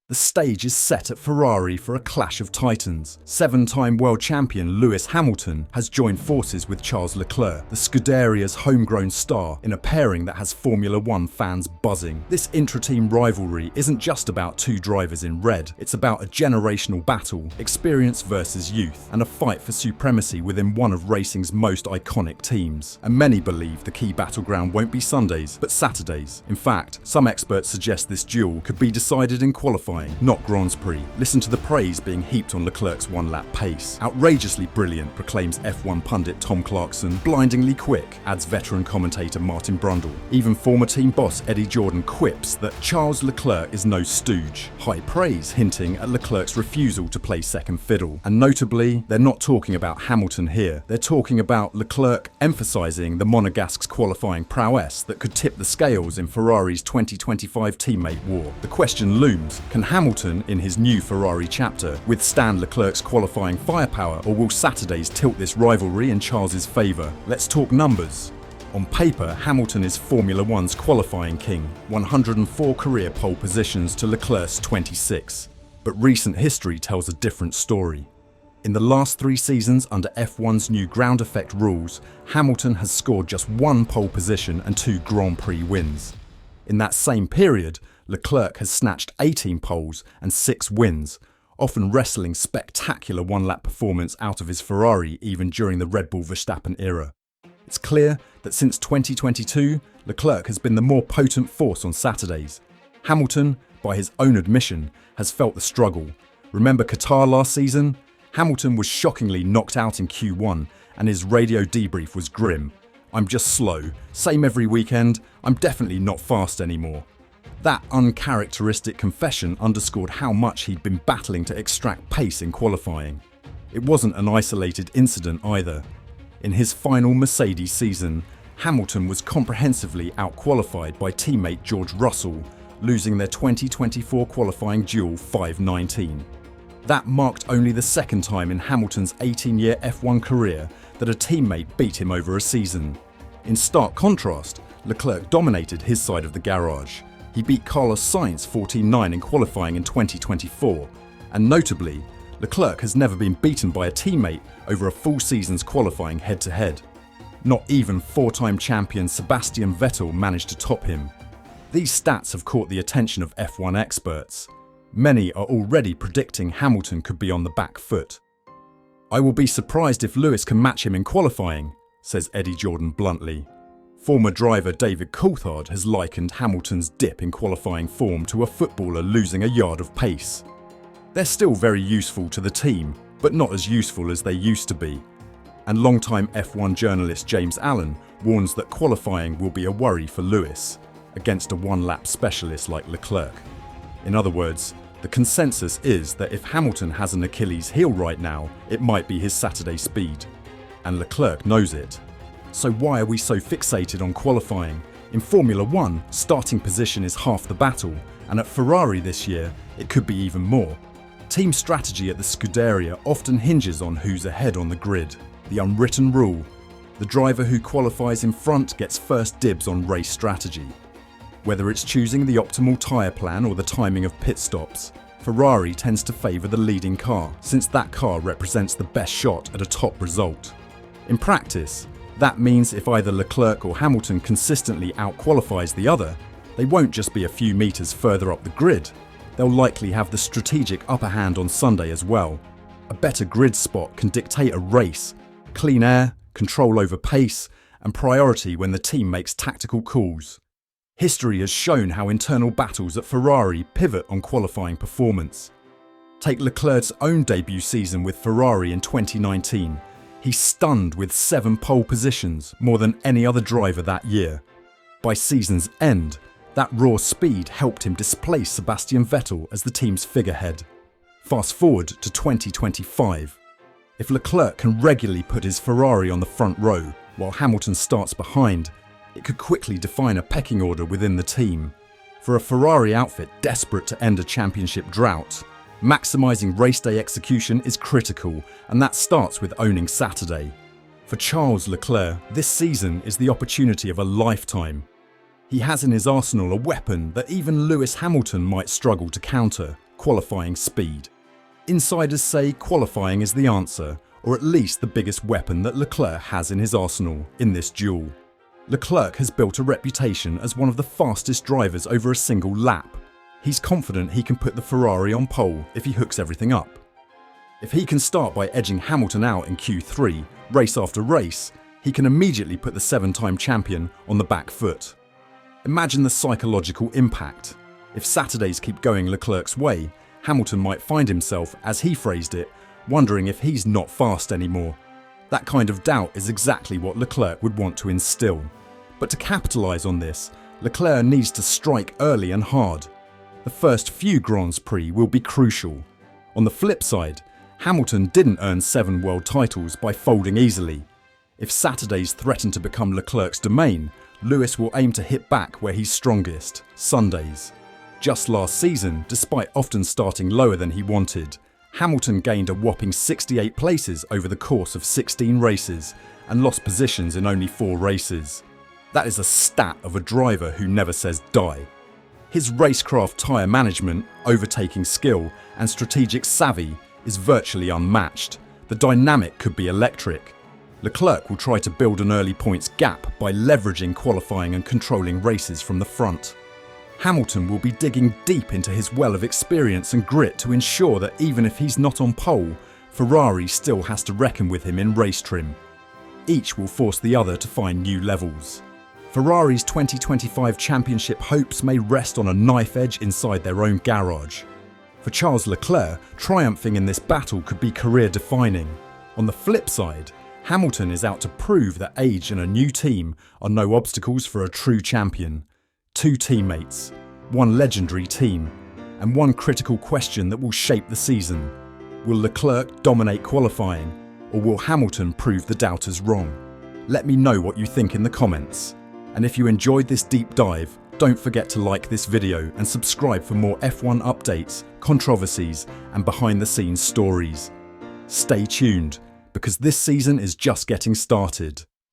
The stage is set at Ferrari for a clash of titans. Seven-time world champion Lewis Hamilton has joined forces with Charles Leclerc, the Scuderia's homegrown star, in a pairing that has Formula One fans buzzing. This intra-team rivalry isn't just about two drivers in red, it's about a generational battle, experience versus youth, and a fight for supremacy within one of racing's most iconic teams. And many believe the key battleground won't be Sundays, but Saturdays. In fact, some experts suggest this duel could be decided in qualifying, not Grands Prix. Listen to the praise being heaped on Leclerc's one-lap pace. Outrageously brilliant, proclaims F1 pundit Tom Clarkson. Blindingly quick, adds veteran commentator Martin Brundle. Even former team boss Eddie Jordan quips that Charles Leclerc is no stooge. High praise, hinting at Leclerc's refusal to play second fiddle. And notably, they're not talking about Hamilton here. They're talking about Leclerc emphasising the Monegasque's qualifying prowess that could tip the scales in Ferrari's 2025 teammate war. The question looms, can Hamilton, in his new Ferrari chapter, withstand Leclerc's qualifying firepower, or will Saturdays tilt this rivalry in Charles's favour? Let's talk numbers. On paper, Hamilton is Formula One's qualifying king, 104 career pole positions to Leclerc's 26. But recent history tells a different story. In the last 3 seasons under F1's new ground effect rules, Hamilton has scored just 1 pole position and 2 Grand Prix wins. In that same period, Leclerc has snatched 18 poles and 6 wins, often wrestling spectacular one-lap performance out of his Ferrari even during the Red Bull Verstappen era. It's clear that since 2022, Leclerc has been the more potent force on Saturdays. Hamilton, by his own admission, has felt the struggle. Remember Qatar last season? Hamilton was shockingly knocked out in Q1 and his radio debrief was grim. "I'm just slow. Same every weekend. I'm definitely not fast anymore." That uncharacteristic confession underscored how much he'd been battling to extract pace in qualifying. It wasn't an isolated incident either. In his final Mercedes season, Hamilton was comprehensively outqualified by teammate George Russell, losing their 2024 qualifying duel 5-19. That marked only the second time in Hamilton's 18-year F1 career that a teammate beat him over a season. In stark contrast, Leclerc dominated his side of the garage. He beat Carlos Sainz 14-9 in qualifying in 2024, and notably, Leclerc has never been beaten by a teammate over a full season's qualifying head-to-head. Not even 4-time champion Sebastian Vettel managed to top him. These stats have caught the attention of F1 experts. Many are already predicting Hamilton could be on the back foot. "I will be surprised if Lewis can match him in qualifying," says Eddie Jordan bluntly. Former driver David Coulthard has likened Hamilton's dip in qualifying form to a footballer losing a yard of pace. They're still very useful to the team, but not as useful as they used to be. And longtime F1 journalist James Allen warns that qualifying will be a worry for Lewis, against a one-lap specialist like Leclerc. In other words, the consensus is that if Hamilton has an Achilles heel right now, it might be his Saturday speed. And Leclerc knows it. So why are we so fixated on qualifying? In Formula One, starting position is half the battle, and at Ferrari this year, it could be even more. Team strategy at the Scuderia often hinges on who's ahead on the grid. The unwritten rule: the driver who qualifies in front gets first dibs on race strategy. Whether it's choosing the optimal tyre plan or the timing of pit stops, Ferrari tends to favour the leading car, since that car represents the best shot at a top result. In practice, that means if either Leclerc or Hamilton consistently outqualifies the other, they won't just be a few metres further up the grid. They'll likely have the strategic upper hand on Sunday as well. A better grid spot can dictate a race, clean air, control over pace, and priority when the team makes tactical calls. History has shown how internal battles at Ferrari pivot on qualifying performance. Take Leclerc's own debut season with Ferrari in 2019. He stunned with 7 pole positions, more than any other driver that year. By season's end, that raw speed helped him displace Sebastian Vettel as the team's figurehead. Fast forward to 2025. If Leclerc can regularly put his Ferrari on the front row, while Hamilton starts behind, it could quickly define a pecking order within the team. For a Ferrari outfit desperate to end a championship drought, maximising race day execution is critical, and that starts with owning Saturday. For Charles Leclerc, this season is the opportunity of a lifetime. He has in his arsenal a weapon that even Lewis Hamilton might struggle to counter: qualifying speed. Insiders say qualifying is the answer, or at least the biggest weapon that Leclerc has in his arsenal in this duel. Leclerc has built a reputation as one of the fastest drivers over a single lap. He's confident he can put the Ferrari on pole if he hooks everything up. If he can start by edging Hamilton out in Q3, race after race, he can immediately put the 7-time champion on the back foot. Imagine the psychological impact. If Saturdays keep going Leclerc's way, Hamilton might find himself, as he phrased it, wondering if he's not fast anymore. That kind of doubt is exactly what Leclerc would want to instill. But to capitalise on this, Leclerc needs to strike early and hard. The first few Grands Prix will be crucial. On the flip side, Hamilton didn't earn 7 world titles by folding easily. If Saturdays threaten to become Leclerc's domain, Lewis will aim to hit back where he's strongest, Sundays. Just last season, despite often starting lower than he wanted, Hamilton gained a whopping 68 places over the course of 16 races and lost positions in only 4 races. That is a stat of a driver who never says die. His racecraft tyre management, overtaking skill and strategic savvy is virtually unmatched. The dynamic could be electric. Leclerc will try to build an early points gap by leveraging qualifying and controlling races from the front. Hamilton will be digging deep into his well of experience and grit to ensure that even if he's not on pole, Ferrari still has to reckon with him in race trim. Each will force the other to find new levels. Ferrari's 2025 championship hopes may rest on a knife edge inside their own garage. For Charles Leclerc, triumphing in this battle could be career-defining. On the flip side, Hamilton is out to prove that age and a new team are no obstacles for a true champion. 2 teammates, 1 legendary team, and 1 critical question that will shape the season. Will Leclerc dominate qualifying, or will Hamilton prove the doubters wrong? Let me know what you think in the comments. And if you enjoyed this deep dive, don't forget to like this video and subscribe for more F1 updates, controversies, and behind-the-scenes stories. Stay tuned, because this season is just getting started.